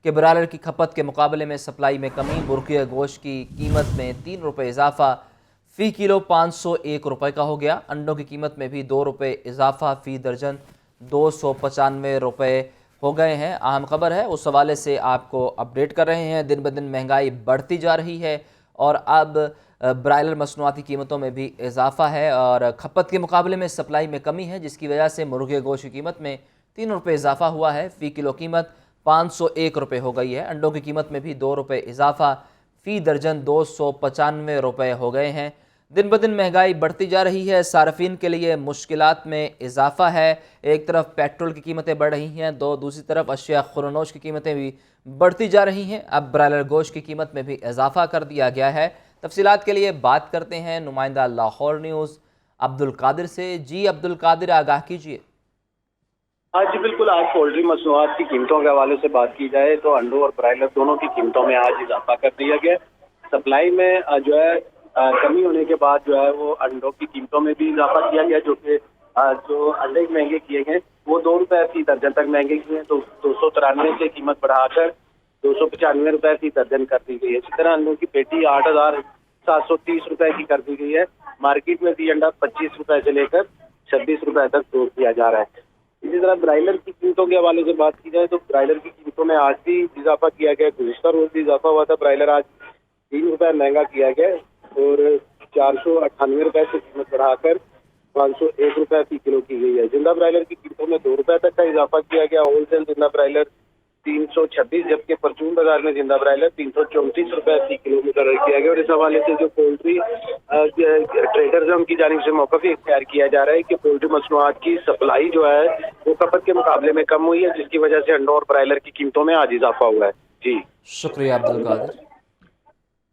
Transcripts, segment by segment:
کہ برائلر کی کھپت کے مقابلے میں سپلائی میں کمی، مرغی گوشت کی قیمت میں 3 روپے اضافہ، فی کلو 501 روپے کا ہو گیا۔ انڈوں کی قیمت میں بھی 2 روپے اضافہ، فی درجن 295 روپے ہو گئے ہیں۔ اہم خبر ہے، اس حوالے سے آپ کو اپڈیٹ کر رہے ہیں۔ دن بدن مہنگائی بڑھتی جا رہی ہے اور اب برائلر مصنوعاتی قیمتوں میں بھی اضافہ ہے اور کھپت کے مقابلے میں سپلائی میں کمی ہے، جس کی وجہ سے مرغی گوشت کی قیمت میں 3 روپے اضافہ ہوا ہے، فی کلو قیمت 501 روپے ہو گئی ہے۔ انڈوں کی قیمت میں بھی 2 روپے اضافہ، فی درجن 295 روپے ہو گئے ہیں۔ دن بدن مہنگائی بڑھتی جا رہی ہے، صارفین کے لیے مشکلات میں اضافہ ہے۔ ایک طرف پیٹرول کی قیمتیں بڑھ رہی ہیں، دوسری طرف اشیاء خوردنوش کی قیمتیں بھی بڑھتی جا رہی ہیں۔ اب برائلر گوشت کی قیمت میں بھی اضافہ کر دیا گیا ہے۔ تفصیلات کے لیے بات کرتے ہیں نمائندہ لاہور نیوز عبد القادر سے۔ جی عبد القادر، آگاہ کیجیے۔ جی بالکل، آج پولٹری مصنوعات کی قیمتوں کے حوالے سے بات کی جائے تو انڈوں اور برائلر دونوں کی قیمتوں میں آج اضافہ کر دیا گیا۔ سپلائی میں جو ہے کمی ہونے کے بعد جو ہے وہ انڈوں کی قیمتوں میں بھی اضافہ کیا گیا، جو کہ جو انڈے مہنگے کیے گئے وہ 2 روپے فی درجن تک مہنگے کیے ہیں، تو 293 سے قیمت بڑھا کر 295 روپے فی درجن کر دی گئی ہے۔ اسی طرح انڈوں کی پیٹی 8,730 روپے کی کر دی گئی ہے۔ مارکیٹ میں بھی انڈا 25 روپے سے لے کر 26 روپے تک فروخت کیا جا رہا ہے۔ اسی طرح برائلر کی قیمتوں کے حوالے سے بات کی جائے تو برائلر کی قیمتوں میں آج بھی اضافہ کیا گیا، گزشتہ روز بھی اضافہ ہوا تھا۔ برائلر آج 3 روپے مہنگا کیا گیا اور 498 روپے سے قیمت بڑھا کر 501 روپے فی کلو کی گئی ہے۔ زندہ برائلر کی قیمتوں میں 2 روپے تک کا اضافہ کیا گیا۔ ہول سیل زندہ برائلر 326، جبکہ پرچون بازار میں زندہ برائلر 334 روپے فی کلو مقرر کیا گیا۔ اور اس حوالے سے جو پولٹری ٹریڈرز ہیں ان کی جانب سے موقع بھی اختیار کیا جا رہا ہے کہ پولٹری مصنوعات کی سپلائی جو ہے وہ کھپت کے مقابلے میں کم ہوئی ہے، جس کی وجہ سے انڈوں اور برائلر کی قیمتوں میں آج اضافہ ہوا ہے۔ جی شکریہ عبد القادر۔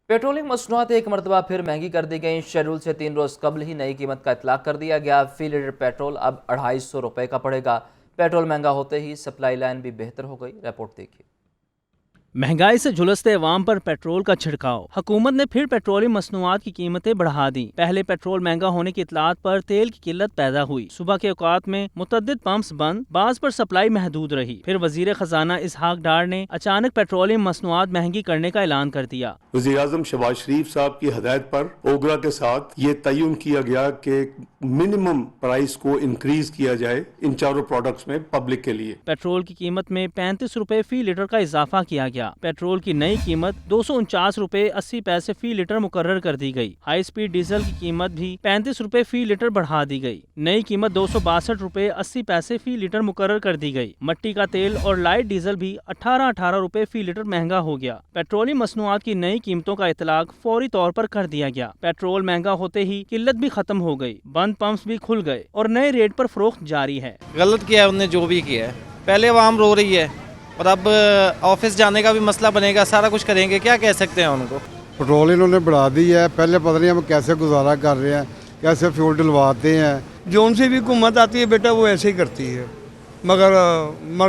پیٹرولیم مصنوعات ایک مرتبہ پھر مہنگی کر دی گئیں۔ شیڈول سے 3 روز قبل ہی نئی قیمت کا اطلاق کر دیا گیا۔ فی لیٹر پیٹرول اب 250 روپے کا پڑے گا۔ پیٹرول مہنگا ہوتے ہی سپلائی لائن بھی بہتر ہو گئی۔ رپورٹ دیکھیے۔ مہنگائی سے جھلستے عوام پر پیٹرول کا چھڑکاؤ۔ حکومت نے پھر پیٹرولیم مصنوعات کی قیمتیں بڑھا دی۔ پہلے پیٹرول مہنگا ہونے کی اطلاعات پر تیل کی قلت پیدا ہوئی۔ صبح کے اوقات میں متعدد پمپس بند، بعض پر سپلائی محدود رہی۔ پھر وزیر خزانہ اسحاق ڈار نے اچانک پیٹرولیم مصنوعات مہنگی کرنے کا اعلان کر دیا۔ وزیر اعظم شہباز شریف صاحب کی ہدایت پر اوگرا کے ساتھ یہ تعین کیا گیا کہ منیمم پرائس کو انکریز کیا جائے ان چاروں پروڈکٹس میں پبلک کے لیے۔ پیٹرول کی قیمت میں 35 روپے فی لیٹر کا اضافہ کیا گیا۔ پیٹرول کی نئی قیمت 249 روپے 80 پیسے فی لیٹر مقرر کر دی گئی۔ ہائی سپیڈ ڈیزل کی قیمت بھی 35 روپے فی لیٹر بڑھا دی گئی۔ نئی قیمت 262 روپے 80 پیسے فی لیٹر مقرر کر دی گئی۔ مٹی کا تیل اور لائٹ ڈیزل بھی 18 روپے فی لیٹر مہنگا ہو گیا۔ پیٹرولیم مصنوعات کی نئی قیمتوں کا اطلاق فوری طور پر کر دیا گیا۔ پیٹرول مہنگا ہوتے ہی قلت بھی ختم ہو گئی، بند پمپس بھی کھل گئے اور نئے ریٹ پر فروخت جاری ہے۔ غلط کیا ہے انہوں نے جو بھی کیا ہے، پہلے عوام رو رہی ہے اور اب آفس جانے کا بھی مسئلہ بنے گا، سارا کچھ کریں گے، کیا کہہ سکتے ہیں ان کو۔ پیٹرول انہوں نے بڑھا دی ہے، پہلے پتہ نہیں ہم کیسے گزارا کر رہے ہیں، کیسے فیول ڈلواتے ہیں۔ جو ان سے بھی حکومت آتی ہے بیٹا وہ ایسے ہی کرتی ہے، مگر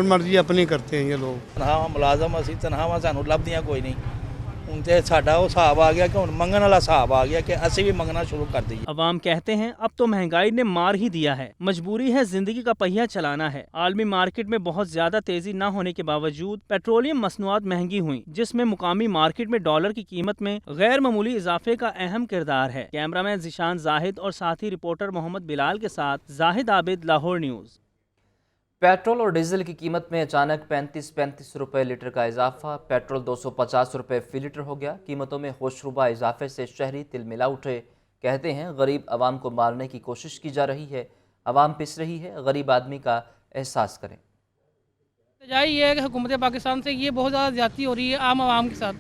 مرضی اپنی کرتے ہیں یہ لوگ۔ تنہا ملازم اسی تنہا سانوں لبدیاں کوئی نہیں، ہوں تے ساڈا وہ حساب آ گیا کہ ہوں منگن والا حساب آ گیا کہ اسی بھی منگنا شروع کر دئیے۔ عوام کہتے ہیں اب تو مہنگائی نے مار ہی دیا ہے، مجبوری ہے زندگی کا پہیہ چلانا ہے۔ عالمی مارکیٹ میں بہت زیادہ تیزی نہ ہونے کے باوجود پیٹرولیم مصنوعات مہنگی ہوئیں، جس میں مقامی مارکیٹ میں ڈالر کی قیمت میں غیر معمولی اضافے کا اہم کردار ہے۔ کیمرامین ذیشان زاہد اور ساتھی رپورٹر محمد بلال کے ساتھ زاہد عابد، لاہور نیوز۔ پیٹرول اور ڈیزل کی قیمت میں اچانک 35 روپے لیٹر کا اضافہ۔ پیٹرول 250 روپے فی لیٹر ہو گیا۔ قیمتوں میں ہوشربا اضافے سے شہری تل ملا اٹھے۔ کہتے ہیں غریب عوام کو مارنے کی کوشش کی جا رہی ہے، عوام پس رہی ہے، غریب آدمی کا احساس کریں۔ یہ ہے کہ حکومت پاکستان سے یہ بہت زیادہ زیادتی ہو رہی ہے عام عوام کے ساتھ۔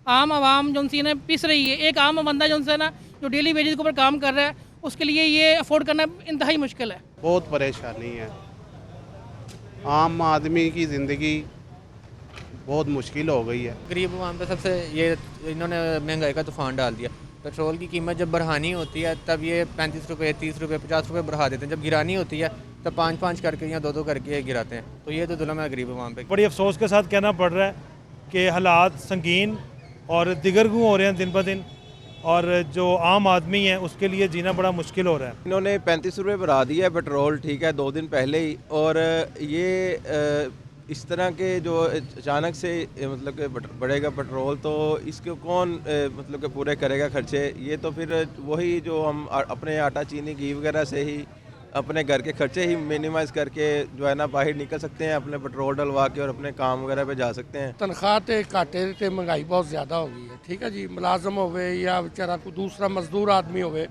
عام عوام جو سی نا پس رہی ہے، ایک عام بندہ جو سے نا جو ڈیلی ویجز کے اوپر کام کر رہا ہے اس کے لیے یہ افورڈ کرنا انتہائی مشکل ہے۔ بہت پریشانی ہے، عام آدمی کی زندگی بہت مشکل ہو گئی ہے۔ غریب عوام پہ سب سے یہ انہوں نے مہنگائی کا طوفان ڈال دیا۔ پیٹرول کی قیمت جب بڑھانی ہوتی ہے تب یہ 35 روپے 30 روپے 50 روپے بڑھا دیتے ہیں، جب گرانی ہوتی ہے تب 5 کر کے یا 2 کر کے گراتے ہیں، تو یہ تو ظلم ہے غریب عوام پہ۔ بڑی افسوس کے ساتھ کہنا پڑ رہا ہے کہ حالات سنگین اور دیگرگوں ہو رہے ہیں دن بدن، اور جو عام آدمی ہے اس کے لیے جینا بڑا مشکل ہو رہا ہے۔ انہوں نے 35 روپے بڑھا دیا ہے پیٹرول، ٹھیک ہے 2 دن پہلے ہی، اور یہ اس طرح کے جو اچانک سے مطلب کہ بڑھے گا پیٹرول تو اس کو کون مطلب کہ پورے کرے گا خرچے؟ یہ تو پھر وہی جو ہم اپنے آٹا چینی گھی وغیرہ سے ہی اپنے گھر کے خرچے ہی منیمائز کر کے جو ہے نا باہر نکل سکتے ہیں، اپنے پیٹرول ڈلوا کے اور اپنے کام وغیرہ پہ جا سکتے ہیں۔ تنخواہ تے کاٹے تے مہنگائی بہت زیادہ ہو گئی ہے، ٹھیک ہے جی، ملازم ہوئے یا بیچارہ کوئی دوسرا مزدور آدمی ہوئے،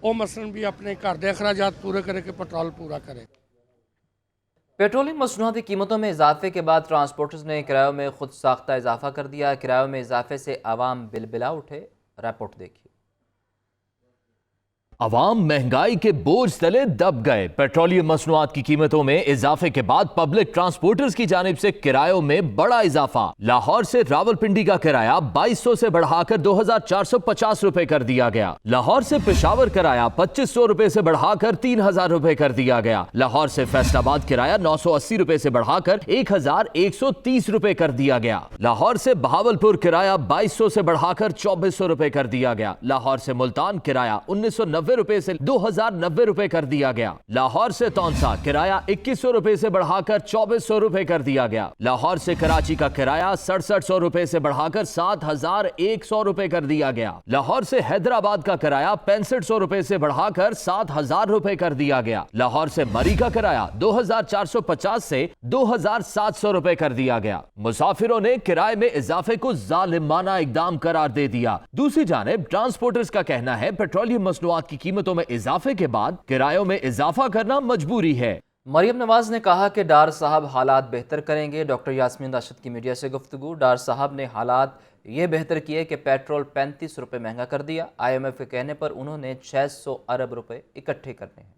وہ مثلاً بھی اپنے گھر دے اخراجات پورے کرے کہ پیٹرول پورا کرے۔ پیٹرولیم مصنوعات کی قیمتوں میں اضافے کے بعد ٹرانسپورٹرز نے کرایوں میں خود ساختہ اضافہ کر دیا۔ کرایوں میں اضافے سے عوام بلبلا اٹھے، رپورٹ دیکھیے۔ عوام مہنگائی کے بوجھ تلے دب گئے۔ پیٹرولیم مصنوعات کی قیمتوں میں اضافے کے بعد پبلک ٹرانسپورٹرز کی جانب سے کرایوں میں بڑا اضافہ۔ لاہور سے راولپنڈی کا کرایہ 2200 سے بڑھا کر 2450 روپے کر دیا گیا۔ لاہور سے پشاور کرایہ 2500 روپے سے بڑھا کر 3000 روپے کر دیا گیا۔ لاہور سے فیصل آباد کرایہ 980 روپے سے بڑھا کر 1130 روپے کر دیا گیا۔ لاہور سے بہاولپور کرایہ 2200 سے بڑھا کر 2400 روپے کر دیا گیا۔ لاہور سے ملتان کرایہ 1990 روپے سے 2090 روپے کر دیا گیا۔ لاہور سے تونسا کرایہ 2100 روپے سے بڑھا کر 2400 روپے کر دیا گیا۔ لاہور سے کراچی کا کرایہ 6700 روپے سے بڑھا کر 7100 روپے کر دیا گیا۔ لاہور سے حیدرآباد کا کرایہ 6500 روپے سے بڑھا کر 7000 روپے کر دیا گیا۔ لاہور سے مری کا کرایہ 2450 سے 2700 روپے کر دیا گیا۔ مسافروں نے کرائے میں اضافے کو ظالمانہ اقدام قرار دے دیا۔ دوسری جانب ٹرانسپورٹرز کا کہنا ہے پیٹرولیم مصنوعات کی قیمتوں میں اضافے کے بعد کرایوں میں اضافہ کرنا مجبوری ہے۔ مریم نواز نے کہا کہ ڈار صاحب حالات بہتر کریں گے۔ ڈاکٹر یاسمین راشد کی میڈیا سے گفتگو۔ ڈار صاحب نے حالات یہ بہتر کیے کہ پیٹرول 35 روپے مہنگا کر دیا۔ IMF کے کہنے پر انہوں نے 600 ارب روپے اکٹھے کرنے ہیں۔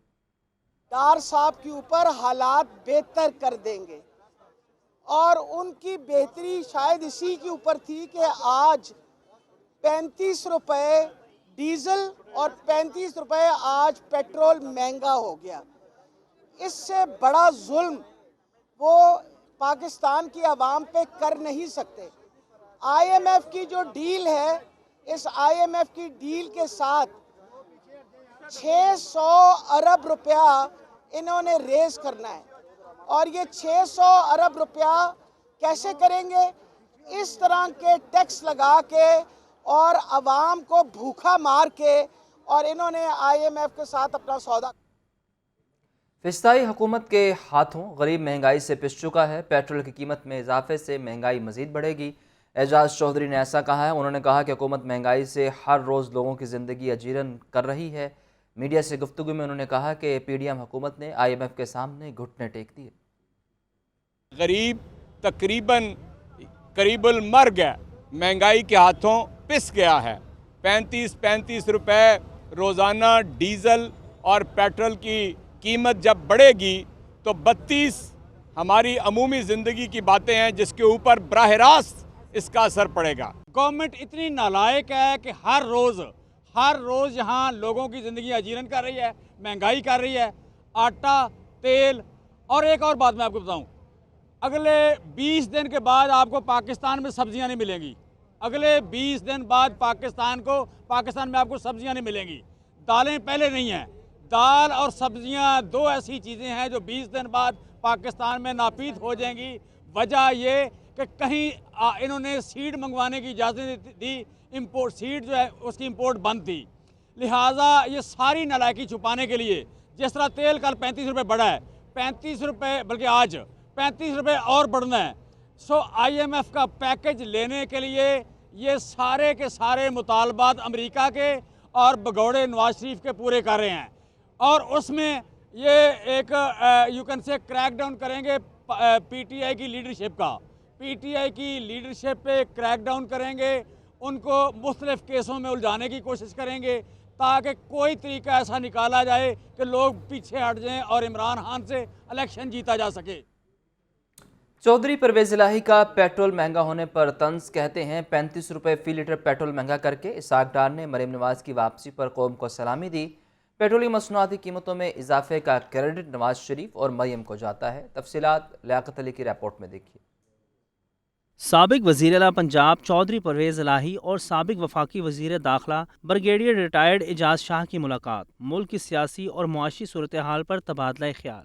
ڈار صاحب کے اوپر حالات بہتر کر دیں گے اور ان کی بہتری شاید اسی کے اوپر تھی کہ آج 35 روپے ڈیزل اور 35 روپے آج پیٹرول مہنگا ہو گیا۔ اس سے بڑا ظلم وہ پاکستان کی عوام پہ کر نہیں سکتے۔ IMF کی جو ڈیل ہے، اس IMF کی ڈیل کے ساتھ 600 ارب روپیہ انہوں نے ریز کرنا ہے، اور یہ 600 ارب روپیہ کیسے کریں گے؟ اس طرح کے ٹیکس لگا کے اور عوام کو بھوکا مار کے، اور انہوں نے IMF کے ساتھ اپنا سودا۔ فسطائی حکومت کے ہاتھوں غریب مہنگائی سے پس چکا ہے۔ پیٹرول کی قیمت میں اضافے سے مہنگائی مزید بڑھے گی۔ اعجاز چودھری نے ایسا کہا ہے۔ انہوں نے کہا کہ حکومت مہنگائی سے ہر روز لوگوں کی زندگی اجیرن کر رہی ہے۔ میڈیا سے گفتگو میں انہوں نے کہا کہ PDM حکومت نے IMF کے سامنے گھٹنے ٹیک دیے۔ غریب تقریباً قریب المرگ ہے، مہنگائی کے ہاتھوں پس گیا ہے۔ 35 روپے روزانہ ڈیزل اور پیٹرول کی قیمت جب بڑھے گی تو 32 ہماری عمومی زندگی کی باتیں ہیں جس کے اوپر براہ راست اس کا اثر پڑے گا۔ گورنمنٹ اتنی نالائق ہے کہ ہر روز یہاں لوگوں کی زندگی اجیرن کر رہی ہے، مہنگائی کر رہی ہے، آٹا، تیل، اور ایک اور بات میں آپ کو بتاؤں، اگلے 20 دن کے بعد آپ کو پاکستان میں سبزیاں نہیں ملیں گی۔ اگلے 20 دن بعد پاکستان میں آپ کو سبزیاں نہیں ملیں گی۔ دالیں پہلے نہیں ہیں، دال اور سبزیاں دو ایسی چیزیں ہیں جو 20 دن بعد پاکستان میں ناپید ہو جائیں گی۔ وجہ یہ کہ کہیں انہوں نے سیڈ منگوانے کی اجازت دی، امپورٹ سیڈ جو ہے اس کی امپورٹ بند تھی، لہٰذا یہ ساری نالائکی چھپانے کے لیے، جس طرح تیل کل 35 روپے بڑھا ہے، 35 روپے بلکہ آج 35 روپے اور بڑھنا ہے۔ سو IMF کا پیکج لینے کے لیے یہ سارے کے سارے مطالبات امریکہ کے اور بگوڑے نواز شریف کے پورے کر رہے ہیں، اور اس میں یہ ایک یو کین سے کریک ڈاؤن کریں گے PTI کی لیڈرشپ کا، PTI کی لیڈرشپ پہ کریک ڈاؤن کریں گے، ان کو مختلف کیسوں میں الجھانے کی کوشش کریں گے تاکہ کوئی طریقہ ایسا نکالا جائے کہ لوگ پیچھے ہٹ جائیں اور عمران خان سے الیکشن جیتا جا سکے۔ چودھری پرویز الہی کا پیٹرول مہنگا ہونے پر طنز، کہتے ہیں 35 روپے فی لیٹر پیٹرول مہنگا کر کے اسحاق ڈار نے مریم نواز کی واپسی پر قوم کو سلامی دی۔ پیٹرولیم مصنوعاتی قیمتوں میں اضافے کا کریڈٹ نواز شریف اور مریم کو جاتا ہے۔ تفصیلات لیاقت علی کی رپورٹ میں دیکھیے۔ سابق وزیر اعلیٰ پنجاب چودھری پرویز الہی اور سابق وفاقی وزیر داخلہ بریگیڈیئر ریٹائرڈ اعجاز شاہ کی ملاقات، ملک کی سیاسی اور معاشی صورتحال پر تبادلہ خیال۔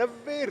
90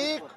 1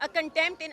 a contempt in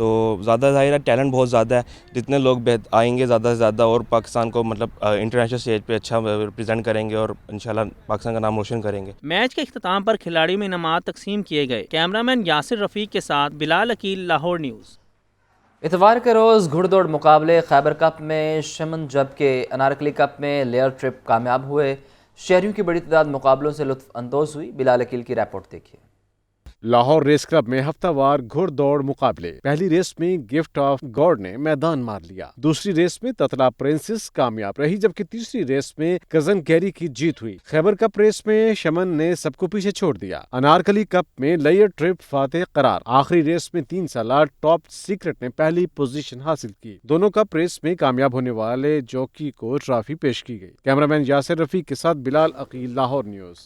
تو زیادہ ظاہر ہے ٹیلنٹ بہت زیادہ ہے, جتنے لوگ آئیں گے زیادہ سے زیادہ اور پاکستان کو مطلب انٹرنیشنل اسٹیج پہ اچھا ریپرزینٹ کریں گے اور انشاءاللہ پاکستان کا نام روشن کریں گے. میچ کے اختتام پر کھلاڑیوں میں انعامات تقسیم کیے گئے. کیمرہ مین یاسر رفیق کے ساتھ بلال عقیل, لاہور نیوز. اتوار کے روز گھڑ دوڑ مقابلے خیبر کپ میں شمن جبکہ انارکلی کپ میں لیئر ٹرپ کامیاب ہوئے. شہریوں کی بڑی تعداد مقابلوں سے لطف اندوز ہوئی. بلال عقیل کی رپورٹ دیکھیے. لاہور ریس کلب میں ہفتہ وار گھڑ دوڑ مقابلے. پہلی ریس میں گفٹ آف گاڈ نے میدان مار لیا. دوسری ریس میں تتلا پرنسس کامیاب رہی جبکہ تیسری ریس میں کزن کیری کی جیت ہوئی. خیبر کپ ریس میں شمن نے سب کو پیچھے چھوڑ دیا. انارکلی کپ میں لیئر ٹرپ فاتح قرار. آخری ریس میں 3 سالہ ٹاپ سیکرٹ نے پہلی پوزیشن حاصل کی. دونوں کپ ریس میں کامیاب ہونے والے جوکی کو ٹرافی پیش کی گئی. کیمرہ مین یاسر رفیق کے ساتھ بلال عقیل, لاہور نیوز.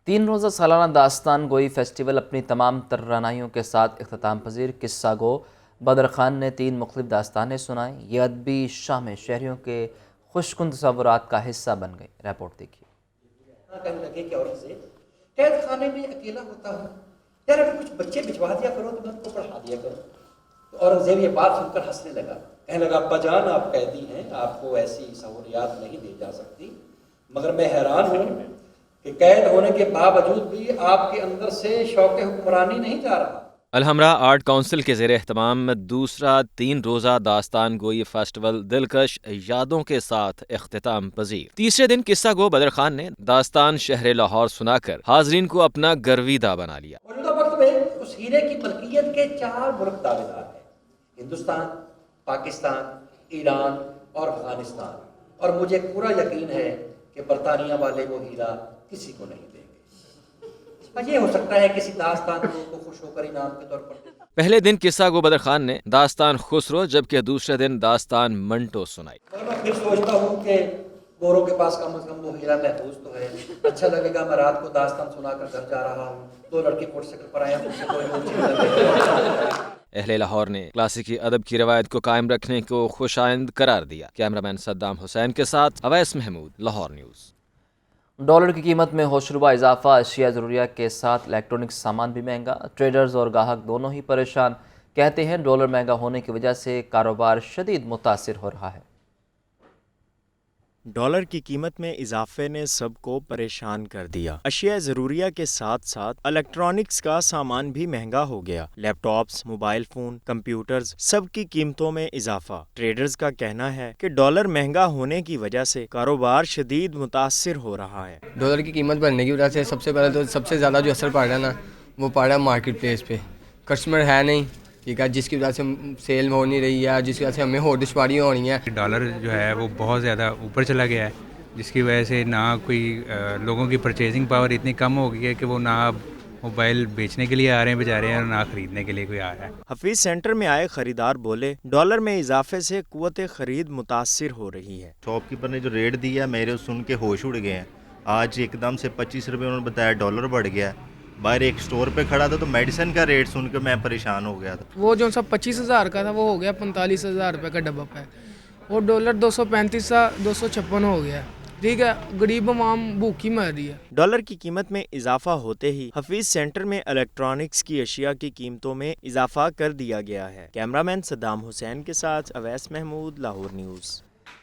3 روزہ سالانہ داستان گوئی فیسٹیول اپنی تمام تر رعنائیوں کے ساتھ اختتام پذیر. قصہ گو بدر خان نے 3 مختلف داستانیں سنائیں. یہ ادبی شام شہریوں کے خوش کن تصورات کا حصہ بن گئی. رپورٹ دیکھیے. کہنے لگے کہ عورت سے قید خانے میں اکیلا ہوتا ہوں, یار اگر کچھ بچے بھجوا دیا کرو تو میں ان کو پڑھا دیا کروں. تو اورنگزیب یہ بات سن کر ہنسنے لگا. کہنے لگا ابا جان آپ قیدی ہیں, آپ کو ایسی سہولیات نہیں دی جا سکتی, مگر میں حیران ہوں کہ قید ہونے کے باوجود بھی آپ کے اندر سے شوق حکمرانی نہیں جا رہا. الحمرا آرٹ کونسل کے زیر اہتمام دوسرا 3 روزہ داستان گوئی فیسٹیول دلکش یادوں کے ساتھ اختتام پذیر. تیسرے دن قصہ گو بدر خان نے داستان شہر لاہور سنا کر حاضرین کو اپنا گرویدہ بنا لیا. موجودہ وقت میں اس ہیرے کی ملکیت کے 4 ملک دعوے دار ہیں, ہندوستان, پاکستان, ایران اور افغانستان, اور مجھے پورا یقین ہے کہ برطانیہ والے وہ ہیرا کسی کو نہیں دیں گے. یہ ہو سکتا ہے کسی داستان کو خوش ہو کر انعام کے طور پر. پہلے دن قصہ گو بدر خان نے داستان خسرو جبکہ دوسرے دن داستان منٹو سنائی. میں پھر سوچتا ہوں کہ گوروں کے پاس کم از کم وہ ہیرا محفوظ تو ہے. اچھا لگے گا, میں رات کو داستان سنا کر گھر جا رہا ہوں, 2 لڑکے موٹر سائیکل پر آئے ہیں, مجھ سے کوئی اہل لاہور نے کلاسیکی ادب کی روایت کو قائم رکھنے کو خوش آئند قرار دیا. کیمرہ مین صدام حسین کے ساتھ اویس محمود, لاہور نیوز. ڈالر کی قیمت میں ہوشربا اضافہ. اشیاء ضروریہ کے ساتھ الیکٹرانک سامان بھی مہنگا. ٹریڈرز اور گاہک دونوں ہی پریشان. کہتے ہیں ڈالر مہنگا ہونے کی وجہ سے کاروبار شدید متاثر ہو رہا ہے. ڈالر کی قیمت میں اضافے نے سب کو پریشان کر دیا. اشیاء ضروریہ کے ساتھ ساتھ الیکٹرانکس کا سامان بھی مہنگا ہو گیا. لیپ ٹاپس, موبائل فون, کمپیوٹرز, سب کی قیمتوں میں اضافہ. ٹریڈرز کا کہنا ہے کہ ڈالر مہنگا ہونے کی وجہ سے کاروبار شدید متاثر ہو رہا ہے. ڈالر کی قیمت بڑھنے کی وجہ سے سب سے پہلے تو سب سے زیادہ جو اثر پڑ رہا ہے نا, وہ پڑ رہا ہے مارکیٹ پلیس پہ. کسٹمر ہے نہیں, ٹھیک ہے, جس کی وجہ سے سیل ہو نہیں رہی ہے, جس کی وجہ سے ہمیں اور دشواریاں ہو رہی ہیں. ڈالر جو ہے وہ بہت زیادہ اوپر چلا گیا ہے, جس کی وجہ سے نہ کوئی لوگوں کی پرچیزنگ پاور اتنی کم ہو گئی ہے کہ وہ نہ موبائل بیچنے کے لیے آ رہے ہیں بیچارے ہیں, اور نہ خریدنے کے لیے کوئی آ رہا ہے. حفیظ سینٹر میں آئے خریدار بولے ڈالر میں اضافے سے قوت خرید متاثر ہو رہی ہے. شاپ کیپر نے جو ریٹ دیا میرے سن کے ہوش اڑ گئے ہیں. آج ایک دم سے 25 روپے انہوں نے بتایا, ڈالر بڑھ گیا. باہر ایک سٹور پہ کھڑا تھا تو میڈیسن کا ریٹ سن کے میں پریشان ہو گیا تھا. وہ جو سب 25,000 کا تھا وہ ہو گیا 45,000 روپے کا ڈبہ پہ, اور ڈالر 235 سے 256 ہو گیا. ٹھیک ہے, غریب عوام بھوکی مر رہی ہے. ڈالر کی قیمت میں اضافہ ہوتے ہی حفیظ سینٹر میں الیکٹرانکس کی اشیاء کی قیمتوں میں اضافہ کر دیا گیا ہے. کیمرہ مین صدام حسین کے ساتھ اویس محمود, لاہور نیوز.